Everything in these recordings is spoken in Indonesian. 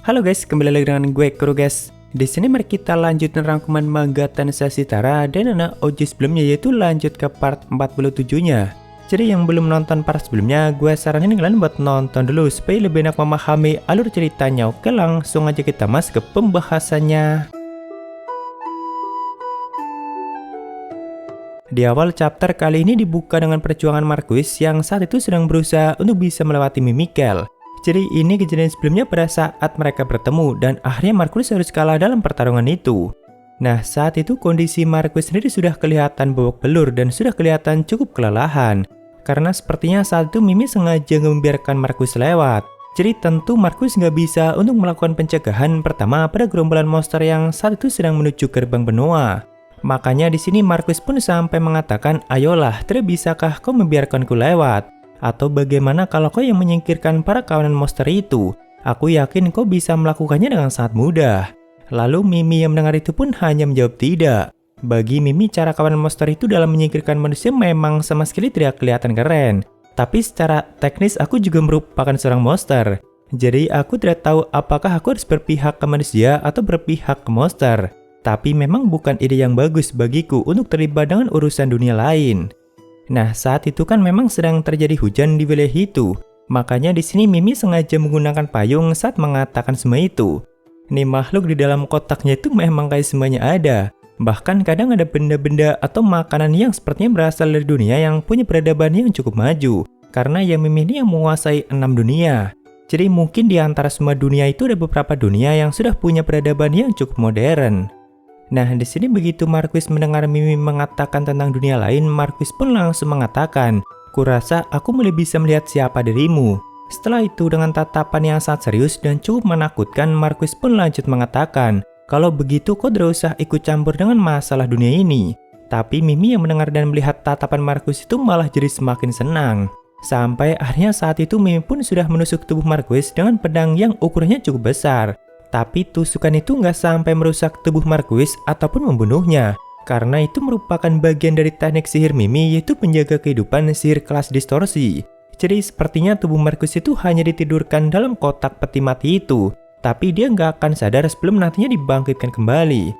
Halo guys, kembali lagi dengan gue Kuro guys. Di sini mari kita lanjut rangkuman manga Tensei Shitara dan anak OG sebelumnya, yaitu lanjut ke part 47-nya. Jadi yang belum nonton part sebelumnya, gue saranin kalian buat nonton dulu supaya lebih enak memahami alur ceritanya. Oke, langsung aja kita masuk ke pembahasannya. Di awal chapter kali ini dibuka dengan perjuangan Marquis yang saat itu sedang berusaha untuk bisa melewati Mimikel. Jadi ini kejadian sebelumnya pada saat mereka bertemu dan akhirnya Marquis harus kalah dalam pertarungan itu. Nah, saat itu kondisi Marquis sendiri sudah kelihatan babak belur dan sudah kelihatan cukup kelelahan. Karena sepertinya saat itu Mimi sengaja membiarkan Marquis lewat. Jadi tentu Marquis nggak bisa untuk melakukan pencegahan pertama pada gerombolan monster yang saat itu sedang menuju gerbang benua. Makanya di sini Marquis pun sampai mengatakan, ayolah, tidak bisakah kau membiarkanku lewat? Atau bagaimana kalau kau yang menyingkirkan para kawanan monster itu? Aku yakin kau bisa melakukannya dengan sangat mudah. Lalu Mimi yang mendengar itu pun hanya menjawab tidak. Bagi Mimi, cara kawanan monster itu dalam menyingkirkan manusia memang sama sekali tidak kelihatan keren. Tapi secara teknis aku juga merupakan seorang monster. Jadi aku tidak tahu apakah aku harus berpihak ke manusia atau berpihak ke monster. Tapi memang bukan ide yang bagus bagiku untuk terlibat dengan urusan dunia lain. Nah, saat itu kan memang sedang terjadi hujan di wilayah itu. Makanya di sini Mimi sengaja menggunakan payung saat mengatakan semua itu. Nih makhluk di dalam kotaknya itu memang kayak semuanya ada. Bahkan kadang ada benda-benda atau makanan yang sepertinya berasal dari dunia yang punya peradaban yang cukup maju. Karena ya Mimi ini yang menguasai 6 dunia. Jadi mungkin di antara semua dunia itu ada beberapa dunia yang sudah punya peradaban yang cukup modern. Nah, di sini begitu Marquis mendengar Mimi mengatakan tentang dunia lain, Marquis pun langsung mengatakan, "Kurasa aku mulai bisa melihat siapa dirimu." Setelah itu dengan tatapan yang sangat serius dan cukup menakutkan, Marquis pun lanjut mengatakan, "Kalau begitu kau tidak usah ikut campur dengan masalah dunia ini." Tapi Mimi yang mendengar dan melihat tatapan Marquis itu malah jadi semakin senang. Sampai akhirnya saat itu Mimi pun sudah menusuk tubuh Marquis dengan pedang yang ukurannya cukup besar. Tapi tusukan itu nggak sampai merusak tubuh Marquis ataupun membunuhnya. Karena itu merupakan bagian dari teknik sihir Mimi, yaitu penjaga kehidupan sihir kelas distorsi. Jadi sepertinya tubuh Marquis itu hanya ditidurkan dalam kotak peti mati itu. Tapi dia nggak akan sadar sebelum nantinya dibangkitkan kembali.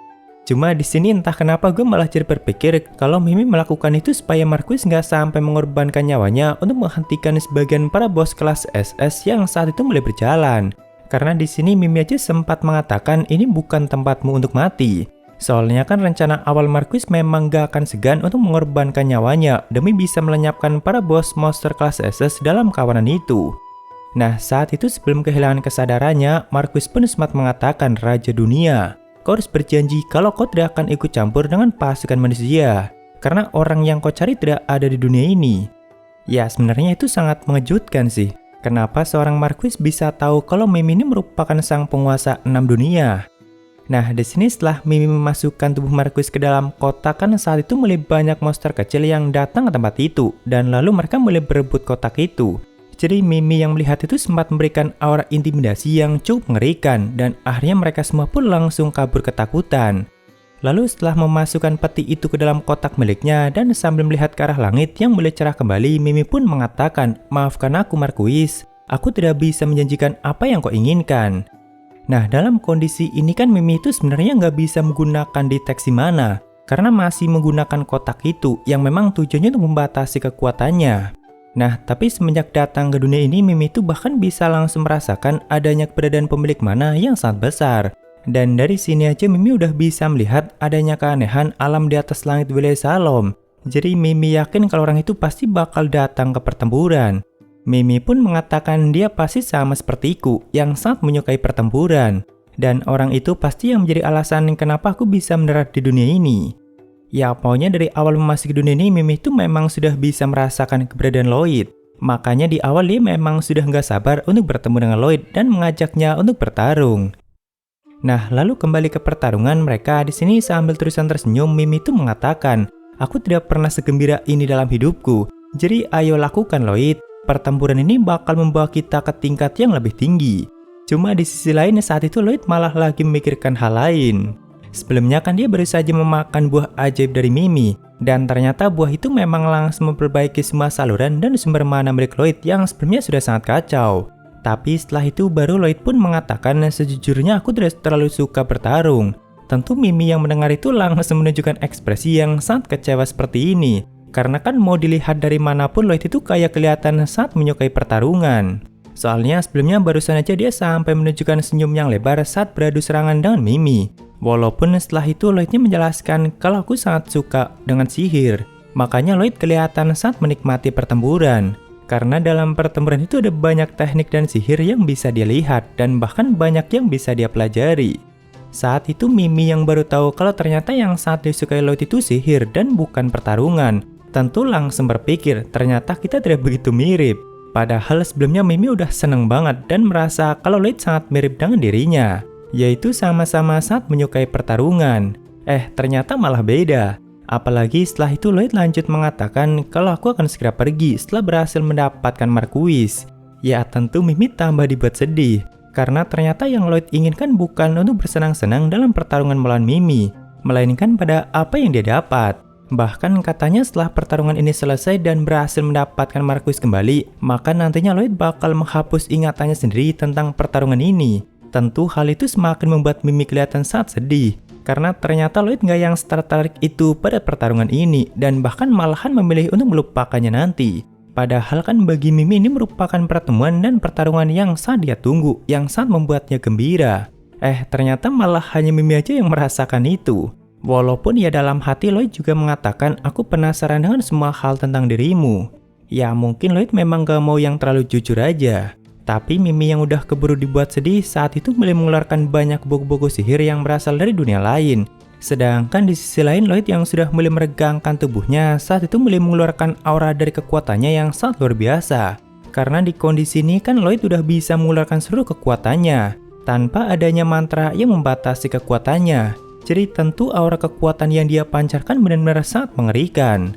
Cuma di sini entah kenapa gue malah jadi berpikir kalau Mimi melakukan itu supaya Marquis nggak sampai mengorbankan nyawanya untuk menghentikan sebagian para bos kelas SS yang saat itu mulai berjalan. Karena di sini Mimi aja sempat mengatakan ini bukan tempatmu untuk mati. Soalnya kan rencana awal Marquis memang gak akan segan untuk mengorbankan nyawanya demi bisa melenyapkan para bos monster kelas SS dalam kawanan itu. Nah, saat itu sebelum kehilangan kesadarannya, Marquis pun sempat mengatakan, "Raja Dunia, kau harus berjanji kalau kau tidak akan ikut campur dengan pasukan manusia. Karena orang yang kau cari tidak ada di dunia ini." Ya, sebenarnya itu sangat mengejutkan sih. Kenapa seorang Marquis bisa tahu kalau Mimi ini merupakan sang penguasa 6 dunia? Nah, di sini setelah Mimi memasukkan tubuh Marquis ke dalam kotak, kan saat itu mulai banyak monster kecil yang datang ke tempat itu, dan lalu mereka mulai berebut kotak itu. Jadi Mimi yang melihat itu sempat memberikan aura intimidasi yang cukup mengerikan, dan akhirnya mereka semua pun langsung kabur ketakutan. Lalu setelah memasukkan peti itu ke dalam kotak miliknya dan sambil melihat ke arah langit yang mulai cerah kembali, Mimi pun mengatakan, "Maafkan aku Marquis, aku tidak bisa menjanjikan apa yang kau inginkan." Nah, dalam kondisi ini kan Mimi itu sebenarnya nggak bisa menggunakan deteksi mana, karena masih menggunakan kotak itu yang memang tujuannya untuk membatasi kekuatannya. Nah, tapi semenjak datang ke dunia ini, Mimi itu bahkan bisa langsung merasakan adanya keberadaan pemilik mana yang sangat besar. Dan dari sini aja Mimi udah bisa melihat adanya keanehan alam di atas langit wilayah Salom. Jadi Mimi yakin kalau orang itu pasti bakal datang ke pertempuran. Mimi pun mengatakan dia pasti sama sepertiku yang sangat menyukai pertempuran. Dan orang itu pasti yang menjadi alasan kenapa aku bisa mendarat di dunia ini. Ya pokoknya dari awal memasuki dunia ini Mimi itu memang sudah bisa merasakan keberadaan Lloyd. Makanya di awal dia memang sudah nggak sabar untuk bertemu dengan Lloyd dan mengajaknya untuk bertarung. Nah, lalu kembali ke pertarungan mereka. Di sini sambil terusan tersenyum, Mimi itu mengatakan, "Aku tidak pernah segembira ini dalam hidupku. Jadi ayo lakukan Lloyd. Pertempuran ini bakal membawa kita ke tingkat yang lebih tinggi." Cuma di sisi lain saat itu Lloyd malah lagi memikirkan hal lain. Sebelumnya kan dia baru saja memakan buah ajaib dari Mimi. Dan ternyata buah itu memang langsung memperbaiki semua saluran dan sumber mana milik Lloyd yang sebelumnya sudah sangat kacau. Tapi setelah itu baru Lloyd pun mengatakan, sejujurnya aku tidak terlalu suka bertarung. Tentu Mimi yang mendengar itu langsung menunjukkan ekspresi yang sangat kecewa seperti ini. Karena kan mau dilihat dari manapun Lloyd itu kayak kelihatan sangat menyukai pertarungan. Soalnya sebelumnya barusan aja dia sampai menunjukkan senyum yang lebar saat beradu serangan dengan Mimi. Walaupun setelah itu Lloydnya menjelaskan kalau aku sangat suka dengan sihir. Makanya Lloyd kelihatan sangat menikmati pertempuran. Karena dalam pertempuran itu ada banyak teknik dan sihir yang bisa dia lihat dan bahkan banyak yang bisa dia pelajari. Saat itu Mimi yang baru tahu kalau ternyata yang sangat disukai Lloyd itu sihir dan bukan pertarungan. Tentu langsung berpikir ternyata kita tidak begitu mirip. Padahal sebelumnya Mimi udah seneng banget dan merasa kalau Lloyd sangat mirip dengan dirinya. Yaitu sama-sama sangat menyukai pertarungan. Ternyata malah beda. Apalagi setelah itu Lloyd lanjut mengatakan kalau aku akan segera pergi setelah berhasil mendapatkan Marquis. Ya tentu Mimi tambah dibuat sedih. Karena ternyata yang Lloyd inginkan bukan untuk bersenang-senang dalam pertarungan melawan Mimi. Melainkan pada apa yang dia dapat. Bahkan katanya setelah pertarungan ini selesai dan berhasil mendapatkan Marquis kembali, maka nantinya Lloyd bakal menghapus ingatannya sendiri tentang pertarungan ini. Tentu hal itu semakin membuat Mimi kelihatan sangat sedih. Karena ternyata Lloyd nggak yang tertarik itu pada pertarungan ini dan bahkan malahan memilih untuk melupakannya nanti. Padahal kan bagi Mimi ini merupakan pertemuan dan pertarungan yang sangat dia tunggu, yang sangat membuatnya gembira. Ternyata malah hanya Mimi aja yang merasakan itu. Walaupun ya dalam hati Lloyd juga mengatakan aku penasaran dengan semua hal tentang dirimu. Ya mungkin Lloyd memang gak mau yang terlalu jujur aja. Tapi Mimi yang udah keburu dibuat sedih saat itu mulai mengeluarkan banyak buku-buku sihir yang berasal dari dunia lain. Sedangkan di sisi lain Lloyd yang sudah mulai meregangkan tubuhnya saat itu mulai mengeluarkan aura dari kekuatannya yang sangat luar biasa. Karena di kondisi ini kan Lloyd udah bisa mengeluarkan seluruh kekuatannya tanpa adanya mantra yang membatasi kekuatannya. Jadi tentu aura kekuatan yang dia pancarkan benar-benar sangat mengerikan.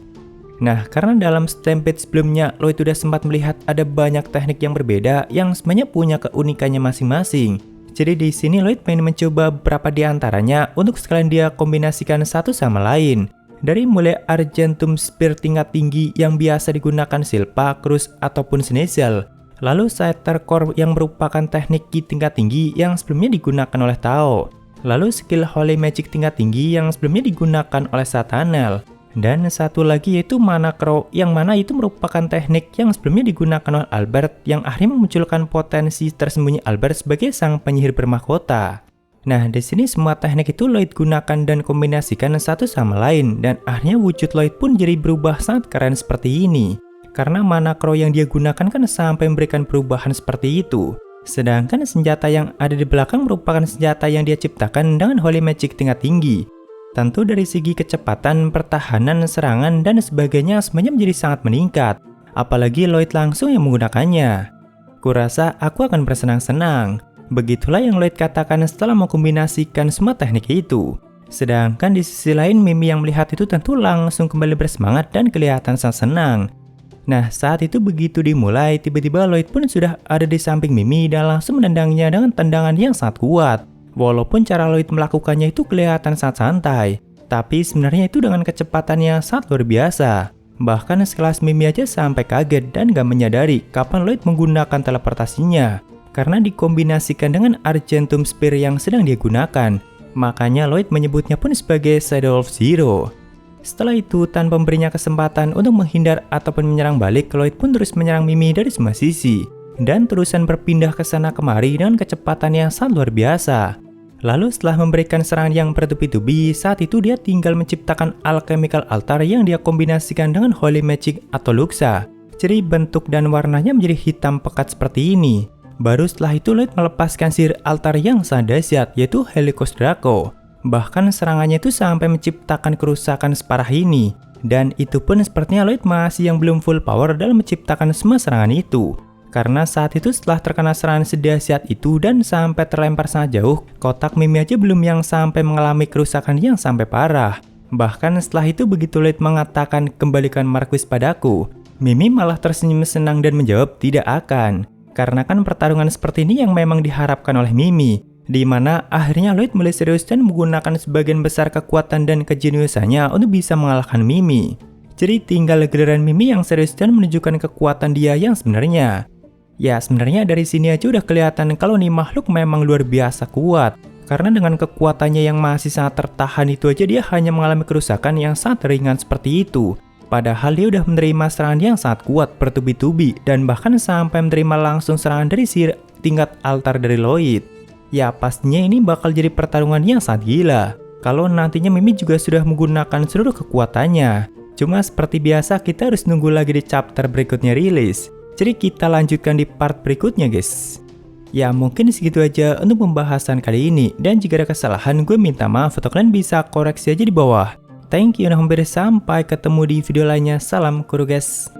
Nah, karena dalam Stampede sebelumnya Lloyd udah sempat melihat ada banyak teknik yang berbeda yang sebenarnya punya keunikannya masing-masing. Jadi di sini Lloyd pengen mencoba beberapa di antaranya untuk sekalian dia kombinasikan satu sama lain. Dari mulai Argentum Spear tingkat tinggi yang biasa digunakan Silpa, Cruz, ataupun Sneasel. Lalu Shattered Core yang merupakan teknik ki tingkat tinggi yang sebelumnya digunakan oleh Tao. Lalu skill Holy Magic tingkat tinggi yang sebelumnya digunakan oleh Satanel. Dan satu lagi yaitu Mana Crow yang mana itu merupakan teknik yang sebelumnya digunakan oleh Albert yang akhirnya memunculkan potensi tersembunyi Albert sebagai sang penyihir bermahkota. Nah, di sini semua teknik itu Lloyd gunakan dan kombinasikan satu sama lain dan akhirnya wujud Lloyd pun jadi berubah sangat keren seperti ini. Karena Mana Crow yang dia gunakan kan sampai memberikan perubahan seperti itu. Sedangkan senjata yang ada di belakang merupakan senjata yang dia ciptakan dengan Holy Magic tingkat tinggi. Tentu dari segi kecepatan, pertahanan, serangan, dan sebagainya semuanya menjadi sangat meningkat. Apalagi Lloyd langsung yang menggunakannya. Kurasa aku akan bersenang-senang. Begitulah yang Lloyd katakan setelah mengkombinasikan semua teknik itu. Sedangkan di sisi lain Mimi yang melihat itu tentu langsung kembali bersemangat dan kelihatan sangat senang. Nah, saat itu begitu dimulai, tiba-tiba Lloyd pun sudah ada di samping Mimi dan langsung menendangnya dengan tendangan yang sangat kuat. Walaupun cara Lloyd melakukannya itu kelihatan sangat santai, tapi sebenarnya itu dengan kecepatan yang sangat luar biasa. Bahkan sekelas Mimi aja sampai kaget dan gak menyadari kapan Lloyd menggunakan teleportasinya. Karena dikombinasikan dengan Argentum Spear yang sedang dia gunakan, makanya Lloyd menyebutnya pun sebagai Shadow of Zero. Setelah itu, tanpa memberinya kesempatan untuk menghindar ataupun menyerang balik, Lloyd pun terus menyerang Mimi dari semua sisi. Dan terusan berpindah ke sana kemari dengan kecepatan yang sangat luar biasa. Lalu setelah memberikan serangan yang bertubi-tubi, saat itu dia tinggal menciptakan Alchemical Altar yang dia kombinasikan dengan Holy Magic atau Luxa. Jadi bentuk dan warnanya menjadi hitam pekat seperti ini. Baru setelah itu Lloyd melepaskan sihir altar yang sangat dahsyat, yaitu Helicos Draco. Bahkan serangannya itu sampai menciptakan kerusakan separah ini. Dan itu pun sepertinya Lloyd masih yang belum full power dalam menciptakan semua serangan itu. Karena saat itu setelah terkena serangan sedahsyat itu dan sampai terlempar sangat jauh, kotak Mimi aja belum yang sampai mengalami kerusakan yang sampai parah. Bahkan setelah itu begitu Lloyd mengatakan kembalikan Marquis padaku, Mimi malah tersenyum senang dan menjawab tidak akan. Karena kan pertarungan seperti ini yang memang diharapkan oleh Mimi, di mana akhirnya Lloyd mulai serius dan menggunakan sebagian besar kekuatan dan kejeniusannya untuk bisa mengalahkan Mimi. Jadi tinggal giliran Mimi yang serius dan menunjukkan kekuatan dia yang sebenarnya. Ya sebenarnya dari sini aja udah kelihatan kalau nih makhluk memang luar biasa kuat. Karena dengan kekuatannya yang masih sangat tertahan itu aja dia hanya mengalami kerusakan yang sangat ringan seperti itu. Padahal dia udah menerima serangan yang sangat kuat bertubi-tubi dan bahkan sampai menerima langsung serangan dari si tingkat altar dari Lloyd. Ya pastinya ini bakal jadi pertarungan yang sangat gila. Kalau nantinya Mimi juga sudah menggunakan seluruh kekuatannya. Cuma seperti biasa kita harus nunggu lagi di chapter berikutnya rilis. Jadi kita lanjutkan di part berikutnya guys. Ya mungkin segitu aja untuk pembahasan kali ini. Dan jika ada kesalahan gue minta maaf atau kalian bisa koreksi aja di bawah. Thank you, nah hampir sampai ketemu di video lainnya. Salam kuru guys.